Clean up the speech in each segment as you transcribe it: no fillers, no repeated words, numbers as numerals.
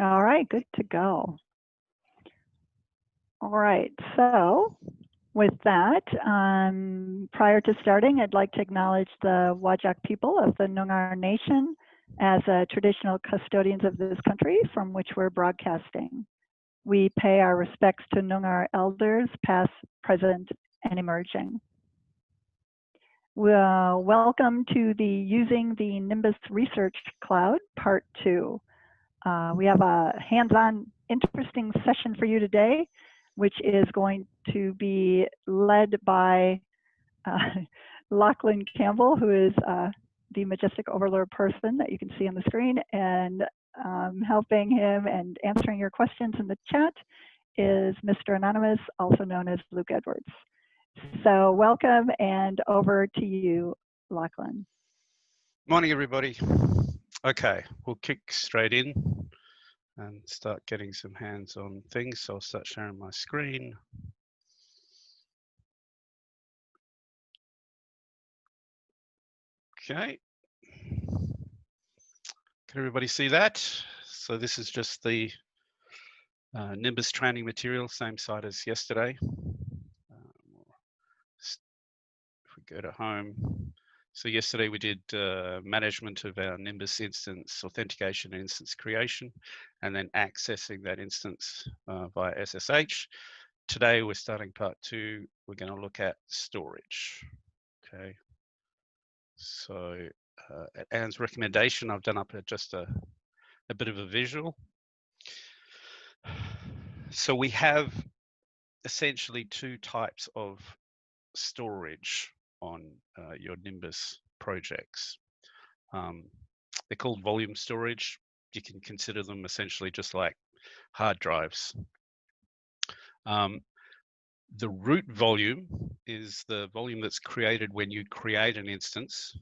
All right, good to go. All right, so with that, prior to starting, I'd like to acknowledge the Whadjuk people of the Noongar Nation as traditional custodians of this country from which we're broadcasting. We pay our respects to Noongar elders, past, present, and emerging. Welcome to the Using the Nimbus Research Cloud, Part 2. We have a hands-on, interesting session for you today, which is going to be led by Lachlan Campbell, who is the majestic overlord person that you can see on the screen, and helping him and answering your questions in the chat is Mr. Anonymous, also known as Luke Edwards. So welcome, and over to you, Lachlan. Morning, everybody. Okay, we'll kick straight in and start getting some hands-on things. So I'll start sharing my screen. Okay. Can everybody see that? So this is just the Nimbus training material, same site as yesterday. If we go to home. So yesterday we did management of our Nimbus instance, authentication and instance creation, and then accessing that instance via SSH. Today we're starting part 2. We're going to look at storage. Okay. So at Anne's recommendation, I've done up just a bit of a visual. So we have essentially 2 types of storage on your Nimbus projects. They're called volume storage. You can consider them essentially just like hard drives. The root volume is the volume that's created when you create an instance,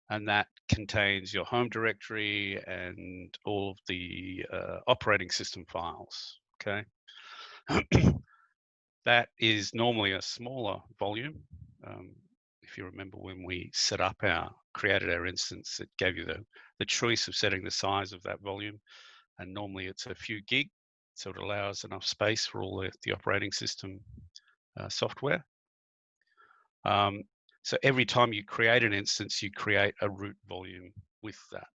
and that contains your home directory and all of the operating system files. Okay. That is normally a smaller volume. If you remember when we set up created our instance, it gave you the choice of setting the size of that volume, and normally it's a few gig, so it allows enough space for all the operating system software. So every time you create an instance, you create a root volume with that.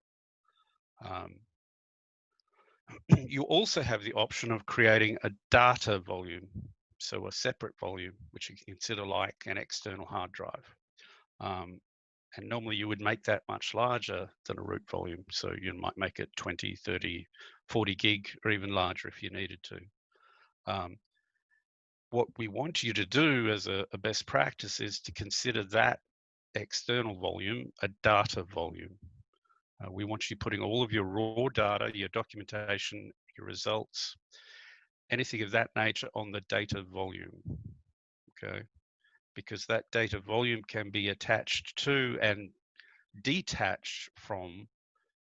You also have the option of creating a data volume, so a separate volume, which you can consider like an external hard drive. And normally you would make that much larger than a root volume. So you might make it 20, 30, 40 gig, or even larger if you needed to. What we want you to do as a best practice is to consider that external volume a data volume. We want you putting all of your raw data, your documentation, your results, anything of that nature on the data volume, okay? Because that data volume can be attached to and detached from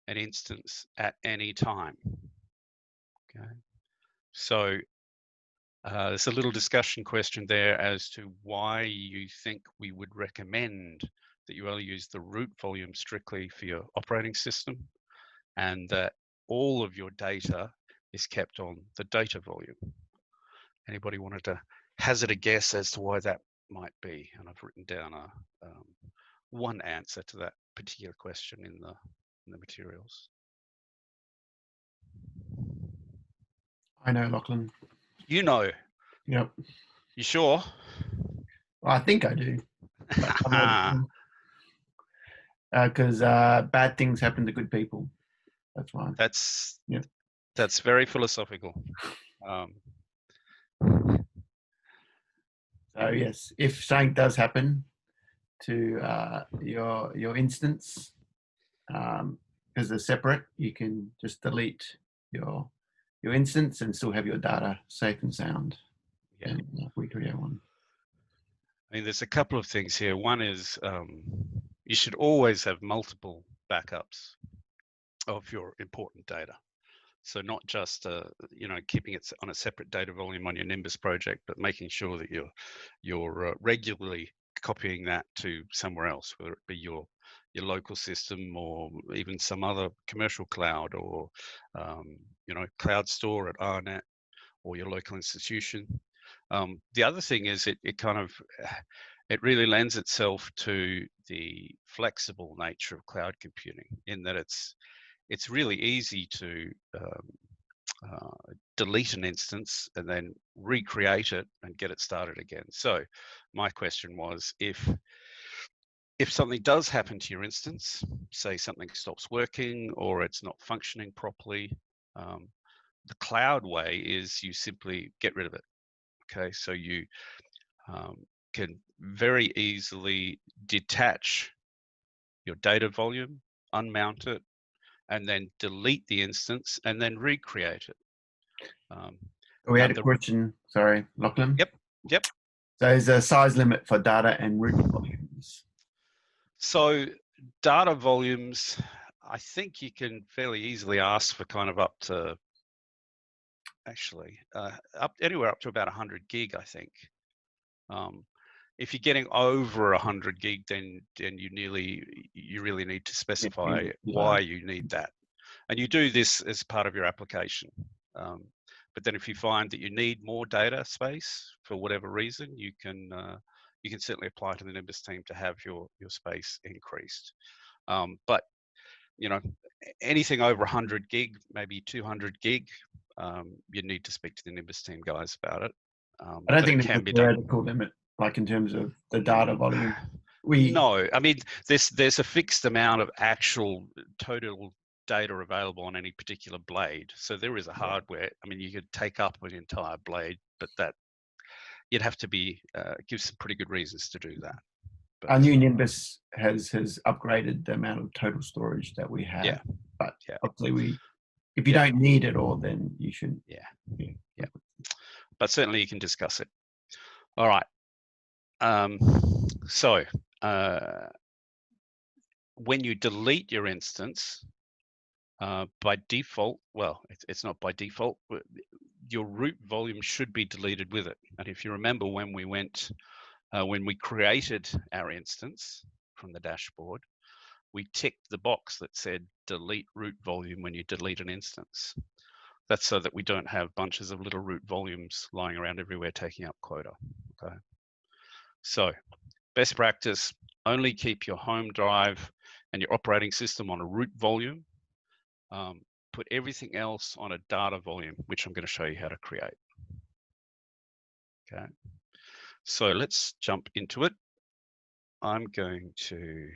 an instance at any time, okay? So there's a little discussion question there as to why you think we would recommend that you only use the root volume strictly for your operating system, and that all of your data is kept on the data volume. Anybody wanted to hazard a guess as to why that might be? And I've written down one answer to that particular question in the materials. I know, Lachlan. You know. Yep. You sure? Well, I think I do. Because bad things happen to good people. That's why. That's very philosophical. So yes, if something does happen to your instance, because they're separate, you can just delete your instance and still have your data safe and sound. Yeah. And recreate one. I mean, there's a couple of things here. One is you should always have multiple backups of your important data. So not just keeping it on a separate data volume on your Nimbus project, but making sure that you're regularly copying that to somewhere else, whether it be your your local system, or even some other commercial cloud, or you know, cloud store at RNet, or your local institution. The other thing is it really lends itself to the flexible nature of cloud computing, in that it's really easy to delete an instance and then recreate it and get it started again. So my question was, if something does happen to your instance, say something stops working or it's not functioning properly, the cloud way is you simply get rid of it. Okay, so you can very easily detach your data volume, unmount it, and then delete the instance and then recreate it. We had a question, sorry, Lachlan. Yep. So is there a size limit for data and root volumes? So data volumes, I think you can fairly easily ask for kind of up to, actually, anywhere up to about 100 gig, I think. If you're getting over 100 gig, then you really need to specify why you need that. And you do this as part of your application. But then if you find that you need more data space for whatever reason, you can certainly apply to the Nimbus team to have your space increased. But you know, anything over 100 gig, maybe 200 gig, you need to speak to the Nimbus team guys about it. I don't think there's a theoretical limit, like in terms of the data volume. No, I mean, there's a fixed amount of actual total data available on any particular blade. So there is a hardware. I mean, you could take up an entire blade, but that you'd have to be give some pretty good reasons to do that. But our new Nimbus has upgraded the amount of total storage that we have. Yeah. But obviously, if you don't need it all, then you shouldn't. Yeah. But certainly you can discuss it. All right. So when you delete your instance, by default, well, it's not by default, but your root volume should be deleted with it. And if you remember when we created our instance from the dashboard, we ticked the box that said delete root volume when you delete an instance. That's so that we don't have bunches of little root volumes lying around everywhere taking up quota. Okay. So best practice, only keep your home drive and your operating system on a root volume. Put everything else on a data volume, which I'm going to show you how to create. Okay. So let's jump into it. I'm going to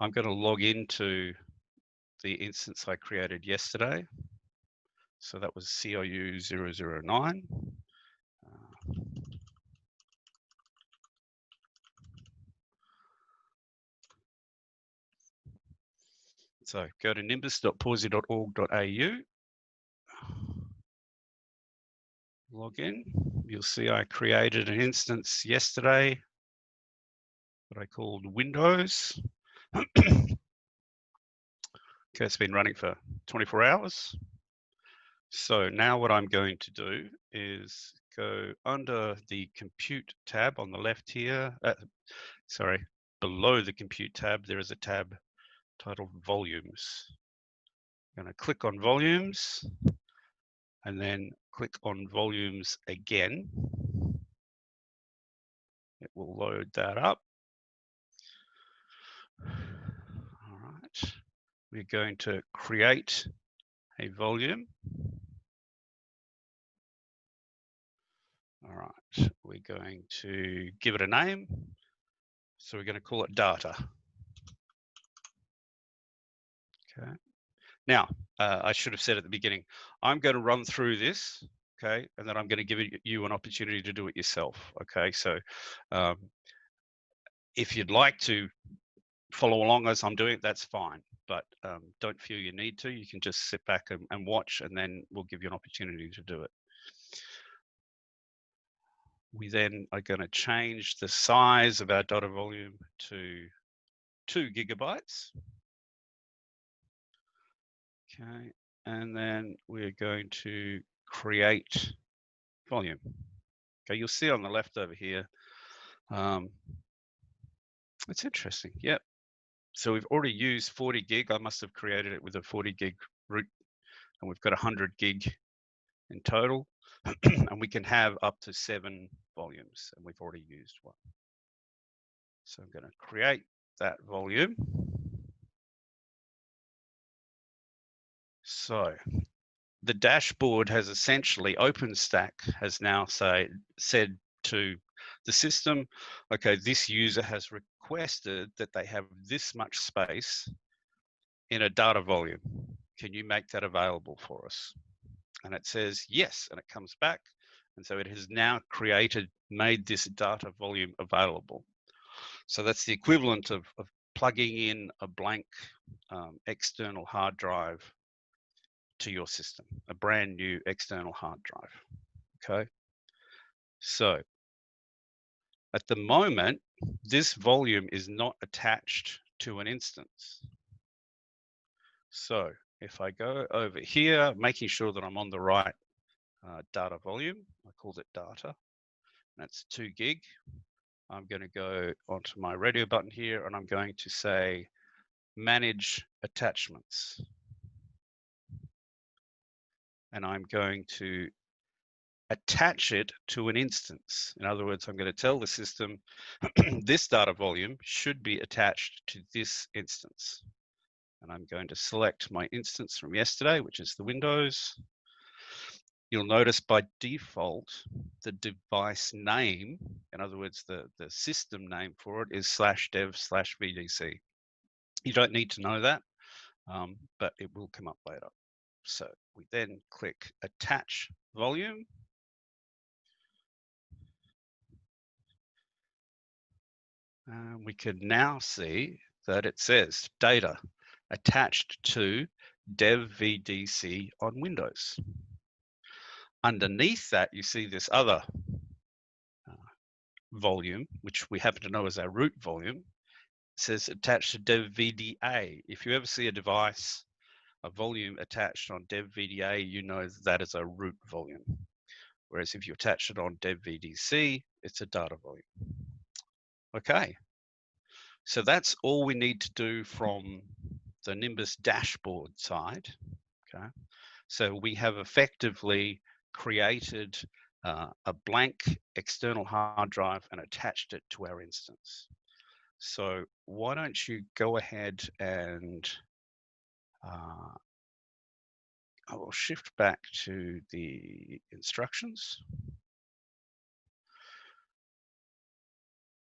log into the instance I created yesterday. So that was COU 009. So go to nimbus.pawsey.org.au. Log in. You'll see I created an instance yesterday that I called Windows. Okay, it's been running for 24 hours. So now what I'm going to do is go under the Compute tab on the left here. Sorry, below the Compute tab, there is a tab titled Volumes. I'm going to click on Volumes and then click on Volumes again. It will load that up. All right, we're going to create a volume. All right, we're going to give it a name. So we're going to call it data. Okay. Now, I should have said at the beginning, I'm going to run through this, okay, and then I'm going to give you an opportunity to do it yourself, okay? So if you'd like to follow along as I'm doing it, that's fine, but don't feel you need to. You can just sit back and watch, and then we'll give you an opportunity to do it. We then are going to change the size of our data volume to 2 gigabytes. Okay, and then we're going to create volume. Okay, you'll see on the left over here, It's interesting. Yep. So we've already used 40 gig. I must have created it with a 40 gig root, and we've got 100 gig in total. And we can have up to 7 volumes, and we've already used 1. So I'm going to create that volume. So the dashboard has essentially, OpenStack has now said to the system, okay, this user has requested that they have this much space in a data volume. Can you make that available for us? And it says yes, and it comes back. And so it has now made this data volume available. So that's the equivalent of plugging in a blank external hard drive to your system, a brand new external hard drive. Okay. So at the moment, this volume is not attached to an instance. So if I go over here, making sure that I'm on the right data volume, I called it data, that's 2 gig. I'm going to go onto my radio button here, and I'm going to say manage attachments. And I'm going to attach it to an instance. In other words, I'm going to tell the system this data volume should be attached to this instance. And I'm going to select my instance from yesterday, which is the Windows. You'll notice by default, the device name, in other words, the system name for it is /dev/vdc. You don't need to know that, but it will come up later. So we then click attach volume. And we can now see that it says data attached to dev vdc on Windows. Underneath that, you see this other volume, which we happen to know as our root volume. It says attached to dev VDA. If you ever see a device, a volume attached on dev VDA, you know that is a root volume. Whereas if you attach it on dev VDC, it's a data volume. Okay. So that's all we need to do from the Nimbus dashboard side. Okay. So we have effectively created a blank external hard drive and attached it to our instance. So why don't you go ahead and I will shift back to the instructions.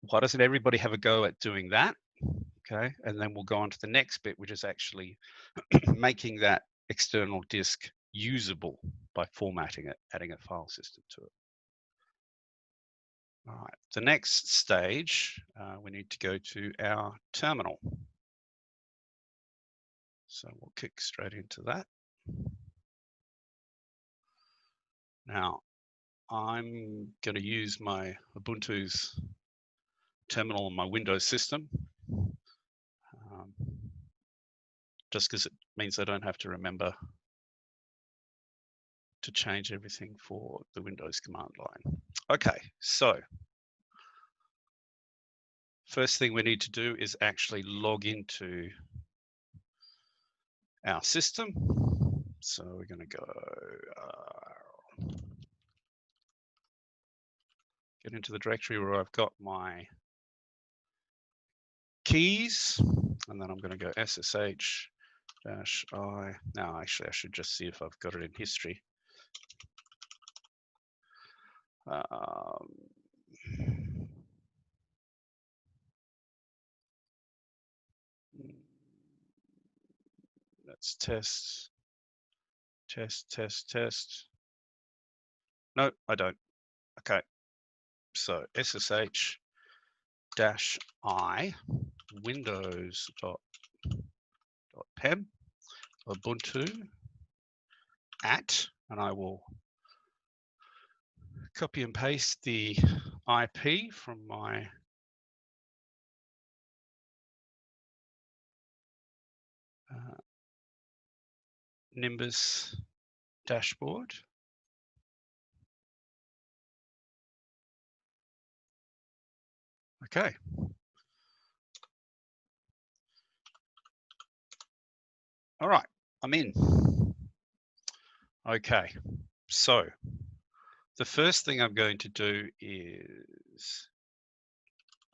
Why doesn't everybody have a go at doing that? Okay, and then we'll go on to the next bit, which is actually making that external disk usable by formatting it, adding a file system to it. All right, the next stage, we need to go to our terminal. So we'll kick straight into that. Now, I'm going to use my Ubuntu's terminal on my Windows system, just because it means I don't have to remember to change everything for the Windows command line. Okay, so first thing we need to do is actually log into our system. So we're going to go get into the directory where I've got my keys, and then I'm going to go SSH-I. Now, actually, I should just see if I've got it in history. Let's test. No, I don't. Okay. So SSH-I windows.pem Ubuntu and I will copy and paste the IP from my Nimbus dashboard. Okay. All right, I'm in. Okay, so the first thing I'm going to do is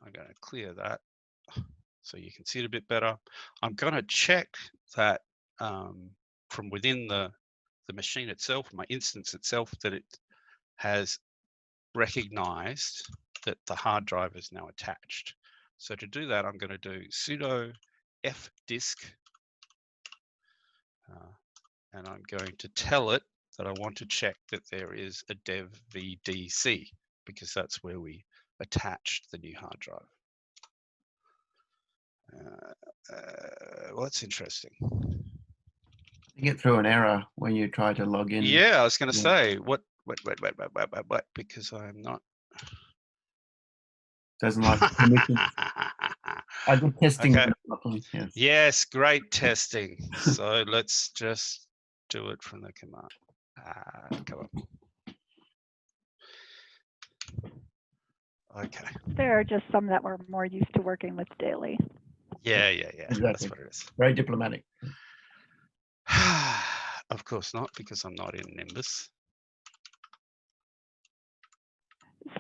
I'm going to clear that so you can see it a bit better. I'm going to check that from within the machine itself, my instance itself, that it has recognized that the hard drive is now attached. So to do that, I'm going to do sudo fdisk, and I'm going to tell it that I want to check that there is a dev vdc, because that's where we attached the new hard drive. Well, that's interesting. You get through an error when you try to log in. Yeah, I was going to Yeah. say, what, because I'm not. Doesn't like permissions. I did testing. Okay. Yes. Yes, great testing. So let's just do it from the command. Come on. Okay. There are just some that we're more used to working with daily. Yeah. Exactly. That's what it is. Very diplomatic. Of course not, because I'm not in Nimbus.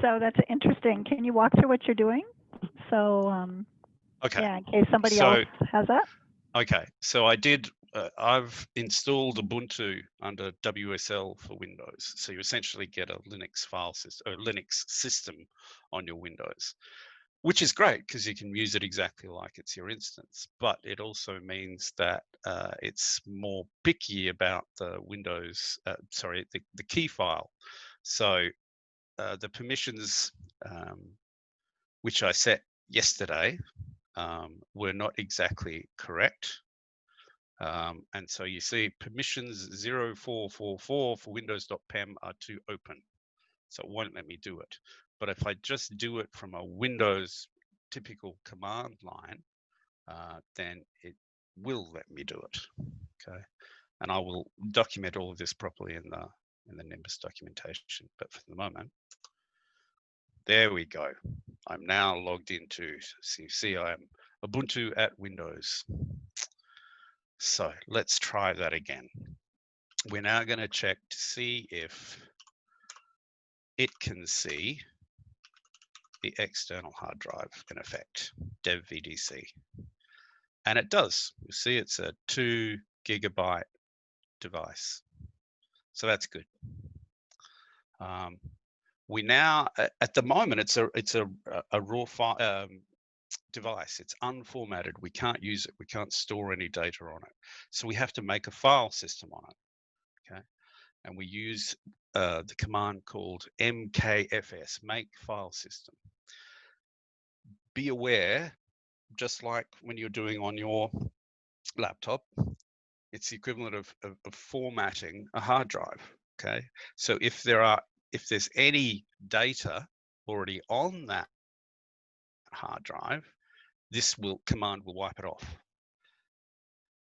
So that's interesting. Can you walk through what you're doing? So Okay. yeah, in case somebody else has that. Okay, so I did. I've installed Ubuntu under WSL for Windows. So you essentially get a Linux file system or Linux system on your Windows, which is great because you can use it exactly like it's your instance. But it also means that it's more picky about the Windows, the key file. So the permissions which I set yesterday were not exactly correct. And so you see permissions 0444 for windows.pem are too open. So it won't let me do it. But if I just do it from a Windows typical command line, then it will let me do it. Okay. And I will document all of this properly in the Nimbus documentation. But for the moment, there we go. I'm now logged into, so you see I am Ubuntu at Windows. So let's try that again. We're now going to check to see if it can see the external hard drive in effect, dev vdc. And it does. You see it's a 2 GB device. So that's good. We now, at the moment, it's a raw file device. It's unformatted. We can't use it. We can't store any data on it. So we have to make a file system on it. Okay, and we use the command called mkfs, make file system. Be aware, just like when you're doing on your laptop, it's the equivalent of formatting a hard drive. Okay, so if there's any data already on that hard drive, this command will wipe it off.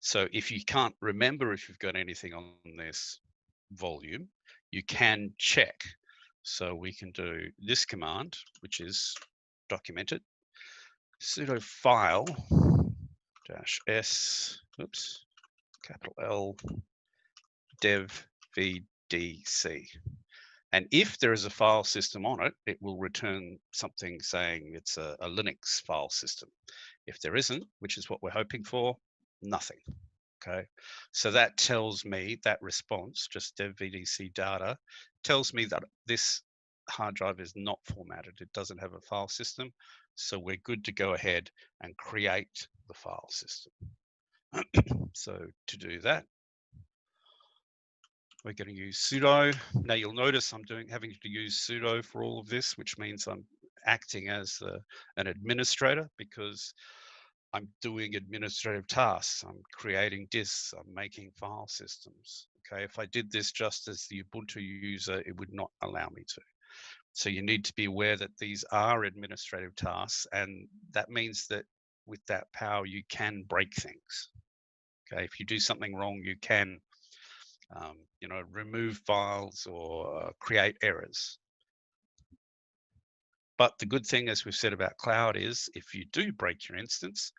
So if you can't remember if you've got anything on this volume, you can check. So we can do this command, which is documented, sudo file -s, oops, capital L, dev vdc. And if there is a file system on it, it will return something saying it's a Linux file system. If there isn't, which is what we're hoping for, nothing. Okay, so that tells me, that response, just dev vdc data, tells me that this hard drive is not formatted. It doesn't have a file system. So we're good to go ahead and create the file system. So to do that, we're going to use sudo. Now you'll notice I'm having to use sudo for all of this, which means I'm acting as an administrator because I'm doing administrative tasks. I'm creating disks. I'm making file systems. Okay, if I did this just as the Ubuntu user, it would not allow me to. So you need to be aware that these are administrative tasks, and that means that with that power, you can break things. Okay, if you do something wrong, you can, remove files or create errors. But the good thing, as we've said about cloud, is if you do break your instance,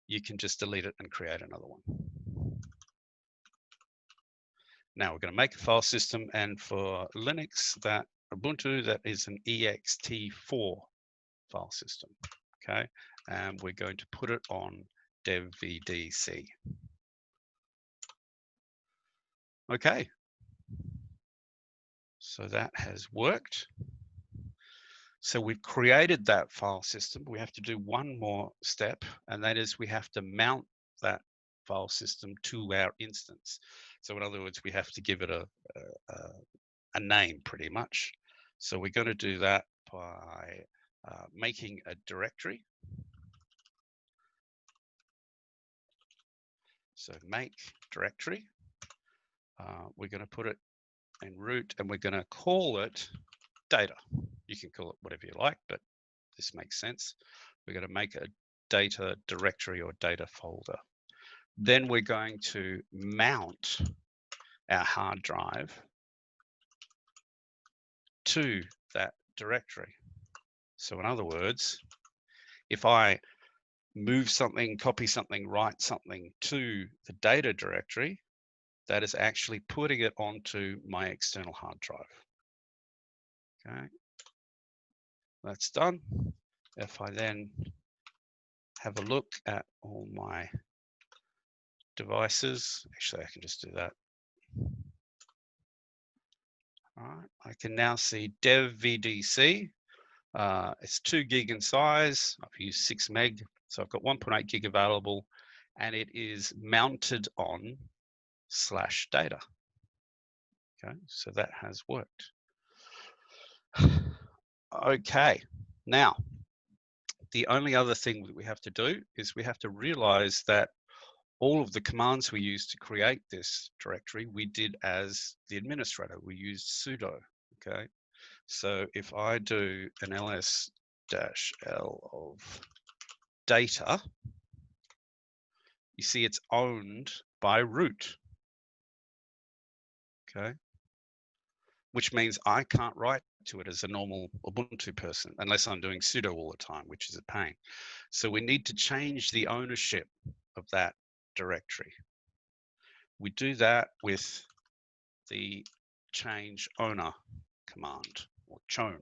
you can just delete it and create another one. Now we're going to make a file system, and for Linux, that Ubuntu, that is an ext4 file system. Okay, and we're going to put it on dev-vdc. Okay, so that has worked. So we've created that file system. We have to do one more step, and that is we have to mount that file system to our instance. So in other words, we have to give it a name pretty much. So we're going to do that by making a directory. So make directory. We're going to put it in root, and we're going to call it data. You can call it whatever you like, but this makes sense. We're going to make a data directory or data folder. Then we're going to mount our hard drive to that directory. So in other words, if I move something, copy something, write something to the data directory, that is actually putting it onto my external hard drive. Okay, that's done. If I then have a look at all my devices, actually I can just do that. All right, I can now see dev-vdc. It's 2 gig in size. I've used 6 meg, so I've got 1.8 gig available, and it is mounted on /data. Okay, so that has worked. Okay, now the only other thing that we have to do is we have to realize that all of the commands we used to create this directory, we did as the administrator. We used sudo. Okay, so if I do an ls-l of data, you see it's owned by root. Okay, which means I can't write to it as a normal Ubuntu person unless I'm doing sudo all the time, which is a pain. So we need to change the ownership of that directory. We do that with the change owner command, or chown.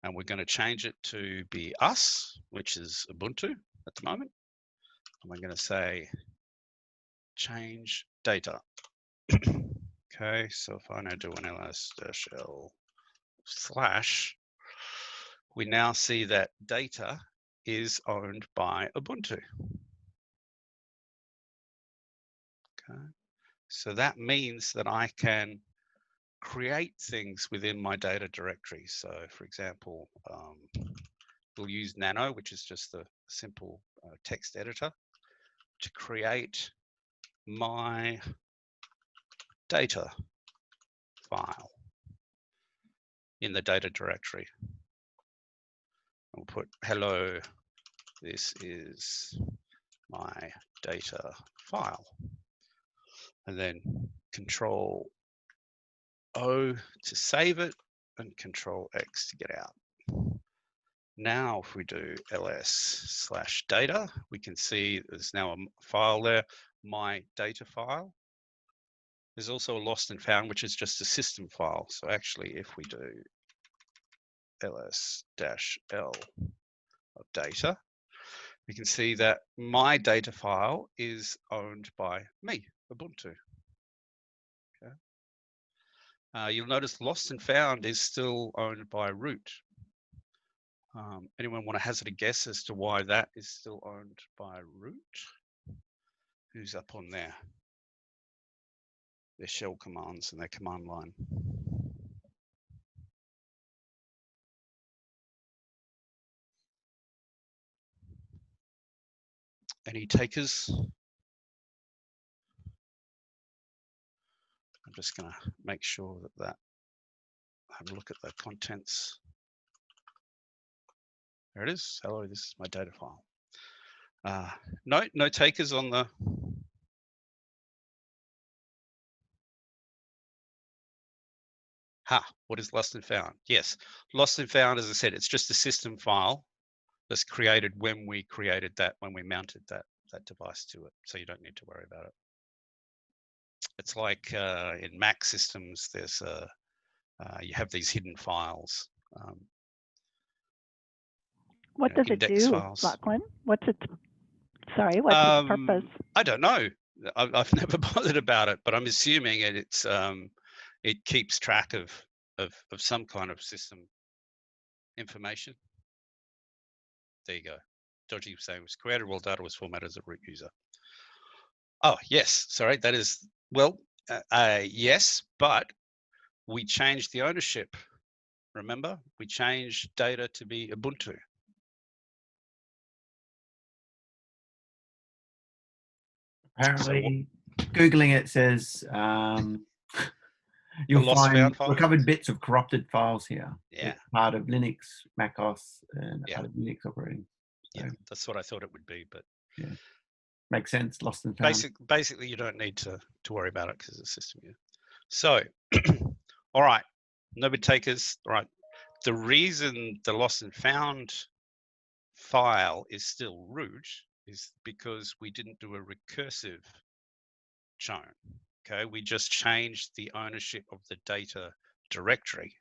And we're going to change it to be us, which is Ubuntu at the moment. And we're going to say change data. Okay, so if I now do an ls-l /, we now see that data is owned by Ubuntu. Okay, so that means that I can create things within my data directory. So for example, we'll use Nano, which is just a simple text editor, to create my data file in the data directory. We'll put hello, this is my data file, and then Control O to save it and Control X to get out. Now if we do ls/data, we can see there's now a file there, my data file. There's also a lost and found, which is just a system file. So actually if we do ls-l of data, we can see that my data file is owned by me, Ubuntu. Okay. You'll notice lost and found is still owned by root. Anyone want to hazard a guess as to why that is still owned by root? Who's up on their shell commands and their command line? Any takers? I'm just going to make sure that have a look at the contents. There it is. Hello, this is my data file. No takers on the. What is lost and found? Yes, lost and found, as I said, it's just a system file that's created when we created that, when we mounted that device to it. So you don't need to worry about it. It's like in Mac systems, there's you have these hidden files. What does it do, files. Lachlan? What's its purpose? I don't know. I've never bothered about it, but I'm assuming it keeps track of some kind of system information. There you go. Dodgy was saying was created while data was formatted as a root user. Oh yes, sorry, that is, well, yes, but we changed the ownership. Remember, we changed data to be Ubuntu. Apparently, Googling it says you'll find recovered bits of corrupted files here. Yeah. It's part of Linux, macOS, and Yeah. part of Unix operating. So, yeah, that's what I thought it would be, but yeah, makes sense. Lost and found. Basically, you don't need to worry about it because it's a system. Yeah. So, all right, nobody takers. All right, the reason the lost and found file is still root is because we didn't do a recursive chown. Okay, we just changed the ownership of the data directory,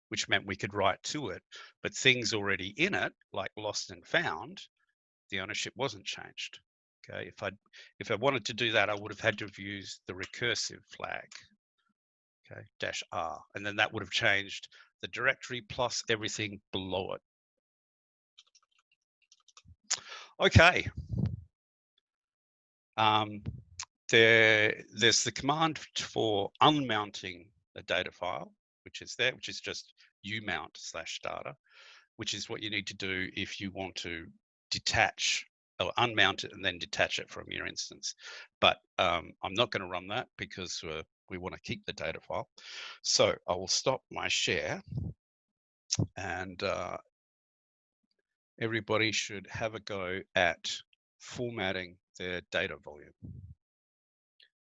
which meant we could write to it, but things already in it, like lost and found, the ownership wasn't changed. Okay, if I wanted to do that, I would have had to have used the recursive flag. Okay, -r, and then that would have changed the directory plus everything below it. Okay. There's the command for unmounting a data file, which is there, which is just umount/data, which is what you need to do if you want to detach or unmount it and then detach it from your instance. But I'm not going to run that because we want to keep the data file. So I will stop my share, and everybody should have a go at formatting their data volume.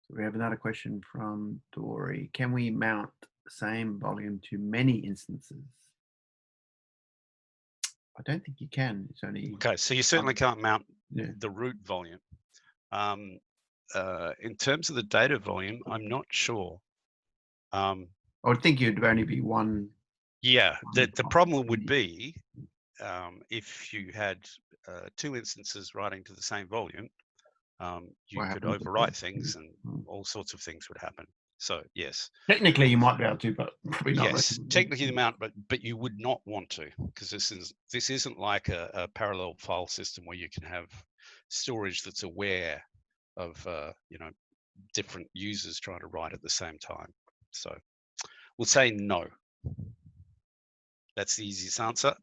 So we have another question from Dory. Can we mount the same volume to many instances? I don't think you can. It's only okay. So you certainly can't mount yeah. the root volume. In terms of the data volume, I'm not sure. I would think you'd only be one. Yeah, the problem would be if you had two instances writing to the same volume, you could overwrite things and all sorts of things would happen. So yes, technically you might be able to, but probably not. Yes, technically the mount, but you would not want to, because this isn't like a parallel file system where you can have storage that's aware of different users trying to write at the same time. So we'll say no. That's the easiest answer.